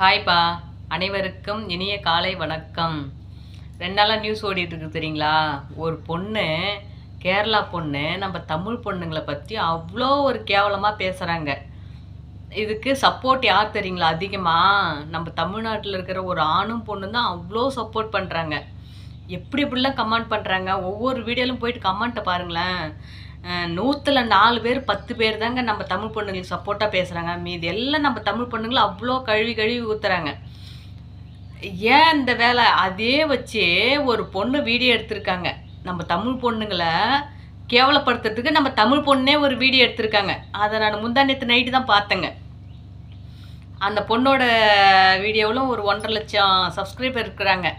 ஹாய்ப்பா, அனைவருக்கும் இனிய காலை வணக்கம். 2 நாளா நியூஸ் ஓடிட்டு இருக்கு தெரியுங்களா? ஒரு பொண்ணு, கேரளா பொண்ணு நம்ம தமிழ் பொண்ணுங்கள பத்தி அவ்ளோ ஒரு கேவலமா பேசுறாங்க. இதுக்கு சப்போர்ட் யார் தெரியுங்களா அதிகமா? நம்ம தமிழ்நாட்டுல இருக்கிற ஒரு ஆணும் பொண்ணும் தான் அவ்ளோ சப்போர்ட் பண்றாங்க. எப்படி எப்படிலாம் கமெண்ட் பண்றாங்க. ஒவ்வொரு வீடியோலும் போயிட்டு கமெண்ட்ட பாருங்களேன். 100ல 4 பேர் 10 பேர் தாங்க நம்ம தமிழ் பொண்ணுங்களுக்கு சப்போர்ட்டா பேசுறாங்க. மீதி எல்லாம் நம்ம தமிழ் பொண்ணுங்கள அவ்ளோ கழுவி கழுவி ஊத்துறாங்க. ஏன் இந்த வேலை? அதே வச்சு ஒரு பொண்ணு வீடியோ எடுத்திருக்காங்க. நம்ம தமிழ் பொண்ணுங்கள கேவலப்படுத்துறதுக்கு நம்ம தமிழ் பொண்ணே ஒரு வீடியோ எடுத்திருக்காங்க. அத நான் முந்தா நேத்து நைட்டு தான் பார்த்தேங்க. அந்த பொண்ணோட வீடியோவிலும் ஒரு 1,50,000 சப்ஸ்கிரைபர் இருக்கிறாங்க.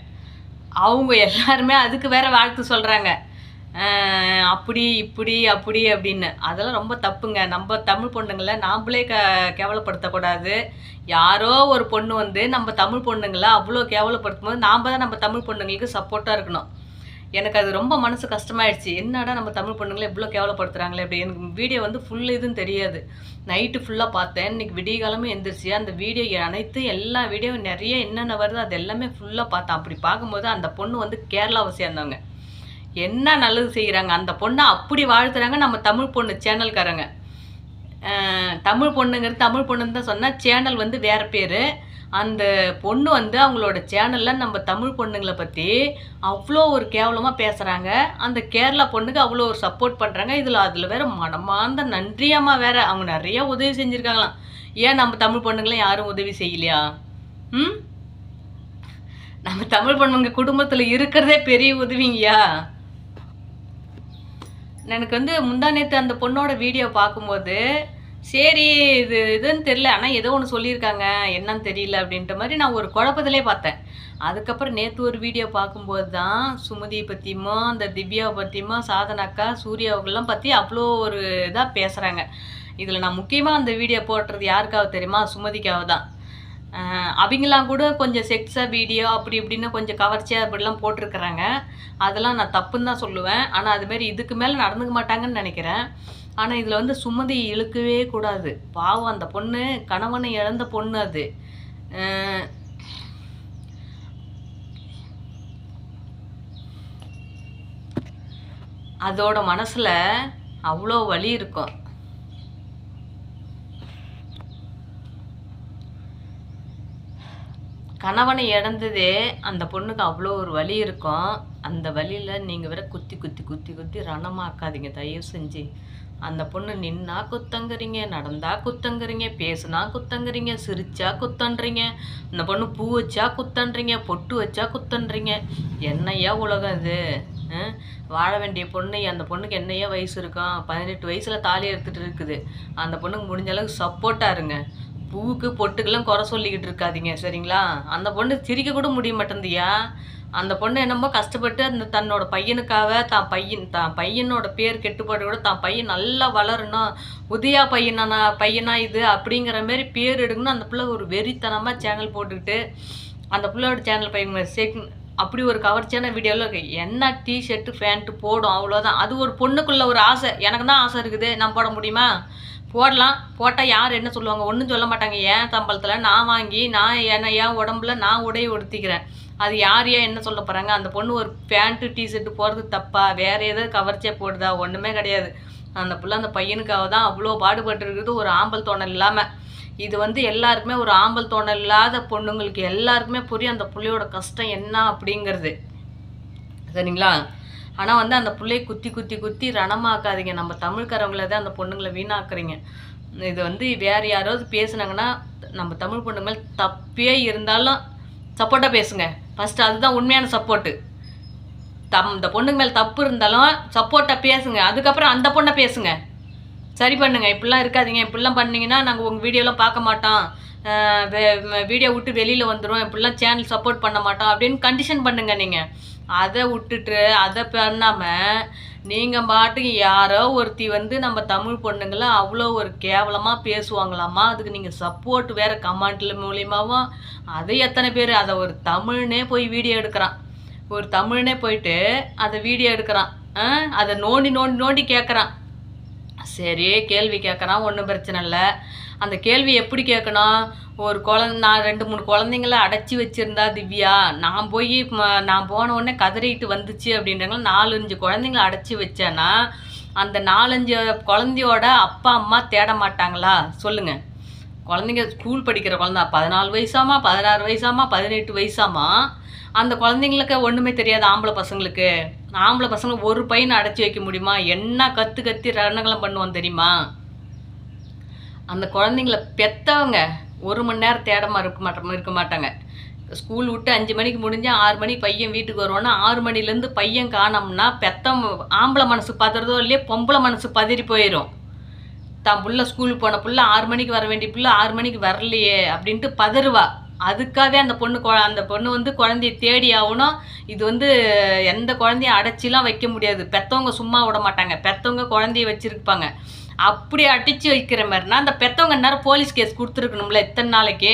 அவங்க எல்லாருமே அதுக்கு வேற வாழ்த்து சொல்றாங்க. அப்படி, இப்படி, அப்படி அப்படின்னு. அதெல்லாம் ரொம்ப தப்புங்க. நம்ம தமிழ் பொண்ணுங்கள நாம்பளே கேவலப்படுத்தக்கூடாது. யாரோ ஒரு பொண்ணு வந்து நம்ம தமிழ் பொண்ணுங்கள அவ்வளோ கேவலப்படுத்தும்போது, நாம தான் நம்ம தமிழ் பொண்ணுங்களுக்கு சப்போர்ட்டா இருக்கணும். எனக்கு அது ரொம்ப மனசு கஷ்டமாயிடுச்சு. என்னடா நம்ம தமிழ் பொண்ணுங்கள இவ்வளோ கேவலப்படுத்துறாங்களே அப்படி. எனக்கு வீடியோ வந்து ஃபுல் இதுன்னு தெரியாது. நைட்டு ஃபுல்லாக பார்த்தேன். இன்னைக்கு விடியகாலமே எந்திரிச்சு அந்த வீடியோ எல்லா வீடியோவும் நிறைய என்னென்ன வருதோ அது எல்லாமே ஃபுல்லாக பார்த்தேன். அப்படி பார்க்கும்போது அந்த பொண்ணு வந்து கேரளாவை சேர்ந்தவங்க. என்ன நல்லது செய்கிறாங்க அந்த பொண்ணை அப்படி வாழ்த்துறாங்க நம்ம தமிழ் பொண்ணு சேனல்காரங்க. தமிழ் பொண்ணுன்னு தான் சொன்னால் சேனல் வந்து வேறு பேர். அந்த பொண்ணு வந்து அவங்களோட சேனலில் நம்ம தமிழ் பொண்ணுங்களை பற்றி அவ்வளோ ஒரு கேவலமாக பேசுகிறாங்க. அந்த கேரளா பொண்ணுக்கு அவ்வளோ ஒரு சப்போர்ட் பண்ணுறாங்க. அதில் வேற மனமார்ந்த நன்றியம்மா வேற. அவங்க நிறையா உதவி செஞ்சுருக்காங்களாம். ஏன் நம்ம தமிழ் பொண்ணுங்களாம் யாரும் உதவி செய்யலையா? நம்ம தமிழ் பொண்ணுங்க குடும்பத்தில் இருக்கிறதே பெரிய உதவிங்கய்யா. எனக்கு வந்து முந்தா நேற்று அந்த பொண்ணோட வீடியோ பார்க்கும்போது சரி இதுன்னு தெரியல, ஆனால் ஏதோ ஒன்று சொல்லியிருக்காங்க என்னன்னு தெரியல அப்படின்ற மாதிரி நான் ஒரு குழப்பத்திலே பார்த்தேன். அதுக்கப்புறம் நேற்று ஒரு வீடியோ பார்க்கும்போது தான் சுமதியை பற்றியுமோ அந்த திவ்யாவை பற்றியுமோ சாதனாக்கா சூர்யாவுக்கெல்லாம் பற்றி அவ்வளோ ஒரு இதாக பேசுகிறாங்க. இதில் நான் முக்கியமாக அந்த வீடியோ போடுறது யாருக்காக தெரியுமா? சுமதிக்காக தான். அவங்களாம் கூட கொஞ்சம் செக்ஸாக வீடியோ அப்படி இப்படின்னு கொஞ்சம் கவர்ச்சியாக அப்படிலாம் போட்டிருக்கிறாங்க. அதெல்லாம் நான் தப்புன்னு தான் சொல்லுவேன். ஆனால் அதுமாரி இதுக்கு மேலே நடந்துக்க மாட்டாங்கன்னு நினைக்கிறேன். ஆனால் இதில் வந்து சுமதி இழுக்கவே கூடாது. பாவம் அந்த பொண்ணு கணவனை இழந்த பொண்ணு அது. அதோட மனசில் அவ்வளோ வலி இருக்கும். கணவனை இழந்ததே அந்த பொண்ணுக்கு அவ்வளோ ஒரு வலி இருக்கும். அந்த வலியில் நீங்கள் வேற குத்தி குத்தி குத்தி குத்தி ரணமாக்காதீங்க தயவு செஞ்சு. அந்த பொண்ணு நின்னா குத்தங்குறீங்க, நடந்தா குத்தங்குறீங்க, பேசுனா குத்தங்குறீங்க, சிரிச்சா குத்தன்றீங்க, அந்த பொண்ணு பூ வச்சா குத்தன்றீங்க, பொட்டு வச்சா குத்தன்றீங்க. என்னையா உலகம் இது? வாழ வேண்டிய பொண்ணு, அந்த பொண்ணுக்கு என்னையா வயசு இருக்கும்? 18 வயசில் தாலி எடுத்துகிட்டு இருக்குது. அந்த பொண்ணுக்கு முடிஞ்ச அளவுக்கு சப்போர்ட்டாக இருங்க. பூவுக்கு பொட்டுக்கெல்லாம் குறை சொல்லிக்கிட்டு இருக்காதீங்க சரிங்களா? அந்த பொண்ணு சிரிக்க கூட முடிய மாட்டேங்குதுயா. அந்த பொண்ணு என்னமோ கஷ்டப்பட்டு அந்த தன்னோட பையனுக்காக தான் பையனோட பேர் கெட்டுப்பாடு கூட தான் பையன் நல்லா வளரணும், உதயா பையனா இது அப்படிங்கிற மாரி பேர் எடுக்கணும். அந்த பிள்ளை ஒரு வெறித்தனமாக சேனல் போட்டுக்கிட்டு அந்த பிள்ளையோட சேனல் பையன் அப்படி ஒரு கவர்ச்சியான வீடியோவில் இருக்குது. என்ன டிஷர்ட்டு ஃபேண்ட்டு போடும் அவ்வளோதான். அது ஒரு பொண்ணுக்குள்ள ஒரு ஆசை. எனக்கு தான் ஆசை இருக்குது, நான் போட முடியுமா? போடலாம். போட்டால் யார் என்ன சொல்லுவாங்க? ஒன்றும் சொல்ல மாட்டாங்க. ஏன் சம்பளத்தில் நான் வாங்கி என் உடம்புல நான் உடையை உடுத்திக்கிறேன். அது யார் என்ன சொல்ல போகிறாங்க? அந்த பொண்ணு ஒரு பேண்ட்டு டிஷர்ட்டு போடுறது தப்பா? வேறு ஏதாவது கவர்ச்சியாக போடுதா? ஒன்றுமே கிடையாது. அந்த பிள்ளை அந்த பையனுக்காக தான் அவ்வளோ பாடுபட்டு இருக்குது, ஒரு ஆம்பல் தோணல் இல்லாமல். இது வந்து எல்லாருக்குமே ஒரு ஆம்பல் தோணல் இல்லாத பொண்ணுங்களுக்கு எல்லாருக்குமே புரியும் அந்த பிள்ளையோட கஷ்டம் என்ன அப்படிங்கிறது சரிங்களா? ஆனால் வந்து அந்த பிள்ளையை குத்தி குத்தி குத்தி ரணமாக்காதீங்க. நம்ம தமிழ்காரவங்கள தான் அந்த பொண்ணுங்களை வீணாக்குறீங்க. இது வந்து வேறு யாராவது பேசுனாங்கன்னா நம்ம தமிழ் பொண்ணுங்கள் தப்பே இருந்தாலும் சப்போர்ட்டாக பேசுங்க. ஃபஸ்ட்டு அதுதான் உண்மையான சப்போர்ட்டு. இந்த பொண்ணுங்க மேலே தப்பு இருந்தாலும் சப்போர்ட்டாக பேசுங்க. அதுக்கப்புறம் அந்த பொண்ணை பேசுங்க, சரி பண்ணுங்க. இப்படிலாம் இருக்காதீங்க. இப்படிலாம் பண்ணிங்கன்னா நாங்கள் உங்கள் வீடியோலாம் பார்க்க மாட்டோம், வீடியோ விட்டு வெளியில் வந்துடும், இப்படிலாம் சேனல் சப்போர்ட் பண்ண மாட்டோம் அப்படின்னு கண்டிஷன் பண்ணுங்க. நீங்கள் அதை விட்டுட்டு அதை பண்ணாமல் நீங்கள் பாட்டுக்கு யாரோ ஒருத்தி வந்து நம்ம தமிழ் பொண்ணுங்களை அவ்வளோ ஒரு கேவலமாக பேசுவாங்களாம்மா. அதுக்கு நீங்கள் சப்போர்ட் வேறு கமெண்ட்ல மூலியமாகவும் அதை எத்தனை பேர் அதை ஒரு தமிழ்னே போய் வீடியோ எடுக்கிறான். ஒரு தமிழ்னே போயிட்டு அதை வீடியோ எடுக்கிறான். அதை நோண்டி நோண்டி நோண்டி கேட்குறான். சரி கேள்வி கேட்குறான், ஒன்றும் பிரச்சனை இல்லை. அந்த கேள்வி எப்படி கேட்கணும்? ஒரு நான் 2, 3 குழந்தைங்கள அடைச்சி வச்சிருந்தா திவ்யா, நான் போன உடனே கதறிட்டு வந்துச்சு அப்படின்றாங்களா, 4, 5 குழந்தைங்கள அடைச்சி வச்சேன்னா, அந்த 4, 5 குழந்தையோட அப்பா, அம்மா தேட மாட்டாங்களா? சொல்லுங்க. குழந்தைங்க ஸ்கூல் படிக்கிற குழந்தை 14 வயசாமா, 16 வயசாமா, 18 வயசாமா, அந்த குழந்தைங்களுக்கு ஒன்றுமே தெரியாது ஆம்பளை பசங்களுக்கு. ஆம்பளை பசங்க ஒரு பையனை அடைச்சி வைக்க முடியுமா? என்ன கத்தி ரணகலம் பண்ணுவோம் தெரியுமா? அந்த குழந்தைங்கள பெற்றவங்க 1 மணி நேரம் தேடமா இருக்க மாட்டாங்க. ஸ்கூல் விட்டு 5 மணிக்கு முடிஞ்சு 6 மணிக்கு பையன் வீட்டுக்கு வருவான்னா 6 மணிலேருந்து பையன் காணோம்னா ஆம்பளை மனசு பதறதோ இல்லையோ பொம்பளை மனசு பதறி போயிடும். தான் புள்ள ஸ்கூலுக்கு போன புள்ள 6 மணிக்கு வர வேண்டிய புள்ள 6 மணிக்கு வரலையே அப்படின்ட்டு பதறுவா. அதுக்காகவே அந்த பொண்ணு வந்து குழந்தைய தேடி ஆகணும். இது எந்த குழந்தையும் அடைச்சிலாம் வைக்க முடியாது. பெற்றவங்க சும்மா விட மாட்டாங்க. பெற்றவங்க குழந்தைய வச்சுருப்பாங்க. அப்படி அடித்து வைக்கிற மாதிரினா அந்த பெற்றவங்க நேரம் போலீஸ் கேஸ் கொடுத்துருக்கணும்ல. இத்தனை நாளைக்கு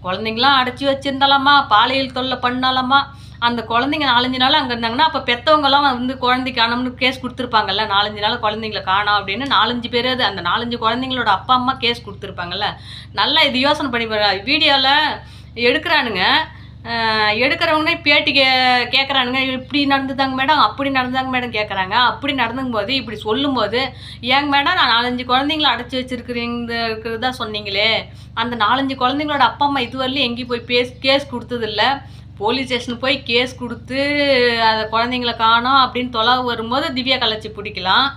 குழந்தைங்களாம் அடைச்சி வச்சுருந்தாலாமா, பாலியல் தொல்லை பண்ணாலாமா, அந்த குழந்தைங்க 4-5 நாள் அங்கே இருந்தாங்கன்னா அப்போ பெற்றவங்களாம் குழந்தை காணோம்னு கேஸ் கொடுத்துருப்பாங்கல்ல. 4-5 நாள் குழந்தைங்கள காணோம் அப்படின்னு 4-5 பேர் அந்த 4-5 குழந்தைங்களோட அப்பா அம்மா கேஸ் கொடுத்துருப்பாங்கல்ல. நல்லா இது யோசனை பண்ணி வீடியோவில் எடுக்கிறானுங்க. எடுக்கிறவங்கனே பேட்டி கேட்குறானுங்க. இப்படி நடந்துதாங்க மேடம், அப்படி நடந்தாங்க மேடம் கேட்குறாங்க. அப்படி நடந்துங்கும்போது இப்படி சொல்லும்போது, ஏங்க மேடம் நான் 4-5 குழந்தைங்கள அடைச்சி இருக்கிறதா சொன்னீங்களே, அந்த 4-5 குழந்தைங்களோட அப்பா அம்மா இதுவரையிலும் எங்கேயும் போய் கேஸ் கொடுத்ததில்ல. போலீஸ் ஸ்டேஷனுக்கு போய் கேஸ் கொடுத்து அந்த குழந்தைங்கள காணோம் அப்படின்னு தொலைவு வரும்போது திவ்யா கலைச்சி பிடிக்கலாம்.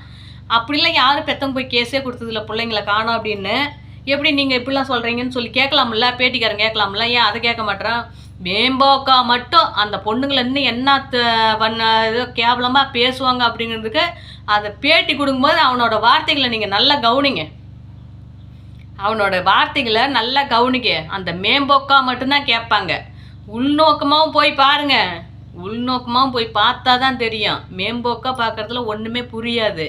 அப்படிலாம் யாரும் பெற்றவங்க போய் கேஸே கொடுத்ததில்ல பிள்ளைங்கள காணோம் அப்படின்னு. எப்படி நீங்கள் இப்படிலாம் சொல்கிறீங்கன்னு சொல்லி கேட்கலாம்ல, பேட்டிக்காரன் கேட்கலாம்ல. ஏன் அதை கேட்க மாட்டேறான்? மேம்போக்கா மட்டும் அந்த பொண்ணுங்களை இன்னும் என்ன ஏதோ கேவலமாக பேசுவாங்க அப்படிங்கிறதுக்கு அதை பேட்டி கொடுக்கும்போது அவனோட வார்த்தைகளை நீங்கள் நல்லா கவனிங்க. அவனோட வார்த்தைகளை நல்லா கவனிக்க. அந்த மேம்போக்கா மட்டும்தான் கேட்பாங்க. உள்நோக்கமாகவும் போய் பாருங்க. உள்நோக்கமாகவும் போய் பார்த்தா தான் தெரியும். மேம்போக்கா பார்க்குறதுல ஒன்றுமே புரியாது.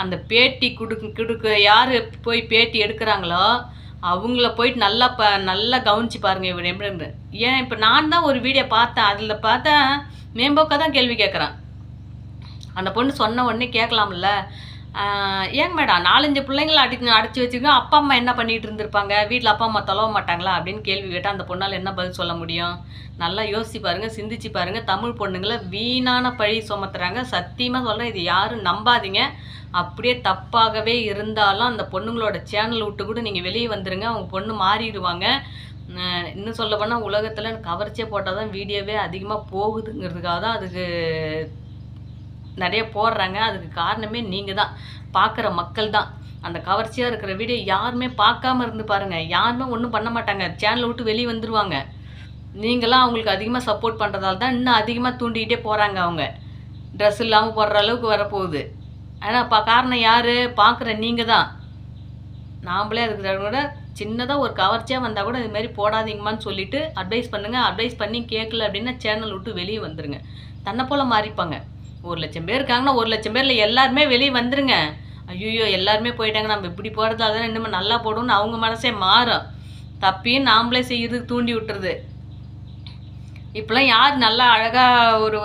அந்த பேட்டி கொடுக்க யார் போய் பேட்டி எடுக்கிறாங்களோ அவங்கள போயிட்டு நல்லா கவனித்து பாருங்கள். இவர் எப்படி ஏன் இப்போ நான் தான் ஒரு வீடியோ பார்த்தேன். அதில் பார்த்தா மேம்போக்கா தான் கேள்வி கேட்குறான். அந்த பொண்ணு சொன்ன உடனே கேட்கலாம்ல, ஏங்க மேடம் 4-5 பிள்ளைங்கள அடைச்சி வச்சுருக்கோம், அப்பா அம்மா என்ன பண்ணிகிட்டு இருந்திருப்பாங்க, வீட்டில் அப்பா அம்மா தொலைவ மாட்டாங்களா அப்படின்னு கேள்வி கேட்டால் அந்த பொண்ணால் என்ன பதில் சொல்ல முடியும்? நல்லா யோசிச்சு பாருங்கள், சிந்திச்சு பாருங்கள். தமிழ் பொண்ணுங்களை வீணான பழி சுமத்துறாங்க. சத்தியமாக சொல்கிறேன், இது யாரும் நம்பாதீங்க. அப்படியே தப்பாகவே இருந்தாலும் அந்த பொண்ணுங்களோட சேனல் விட்டு கூட நீங்கள் வெளியே வந்துடுங்க. அவங்க பொண்ணு மாறிடுவாங்க. இன்னும் சொல்ல போனால் உலகத்தில் கவர்ச்சியாக போட்டால் தான் வீடியோவே அதிகமாக போகுதுங்கிறதுக்காக தான் அதுக்கு நிறைய போடுறாங்க. அதுக்கு காரணமே நீங்கள் தான், பார்க்குற மக்கள் தான். அந்த கவர்ச்சியாக இருக்கிற வீடியோ யாருமே பார்க்காம இருந்து பாருங்கள். யாருமே ஒன்றும் பண்ண மாட்டாங்க, சேனலை விட்டு வெளியே வந்துடுவாங்க. நீங்களாம் அவங்களுக்கு அதிகமாக சப்போர்ட் பண்ணுறதால தான் இன்னும் அதிகமாக தூண்டிக்கிட்டே போகிறாங்க. அவங்க ட்ரெஸ் இல்லாமல் போடுற அளவுக்கு வரப்போகுது. ஆனால் காரணம் யார்? பார்க்குற நீங்கள் தான். நாம்ளே அதுக்கு கூட சின்னதாக ஒரு கவர்ச்சியாக வந்தால் கூட இதுமாரி போடாதீங்கம்மான்னு சொல்லிவிட்டு அட்வைஸ் பண்ணுங்கள். அட்வைஸ் பண்ணி கேட்கல அப்படின்னா சேனல் விட்டு வெளியே வந்துடுங்க. தன்னை போல் மாறிப்பாங்க. 1,00,000 பேர் இருக்காங்கன்னா 1,00,000 பேரில் எல்லாருமே வெளியே வந்துடுங்க. ஐயோ எல்லாருமே போயிட்டாங்க, நம்ம இப்படி போகிறதால தான் இன்னும் நல்லா போடும்னு அவங்க மனசே மாறும். தப்பியும் நாம்ளே செய்யறதுக்கு தூண்டி விட்டுருது. இப்போலாம் யார் நல்லா அழகாக ஒரு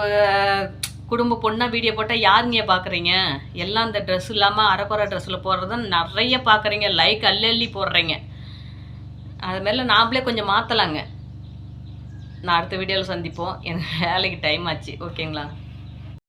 குடும்ப பொண்ணாக வீடியோ போட்டால் யாருங்க பார்க்குறீங்க? எல்லாம் இந்த ட்ரெஸ் இல்லாமல் அரைக்குறை ட்ரெஸ்ஸில் போடுறது தான் நிறைய பார்க்குறீங்க. லைக் அள்ளி போடுறீங்க. அதுமாரில நாம்ளே கொஞ்சம் மாற்றலாங்க. நான் அடுத்த வீடியோவில் சந்திப்போம். எனக்கு வேலைக்கு டைம் ஆச்சு. ஓகேங்களா?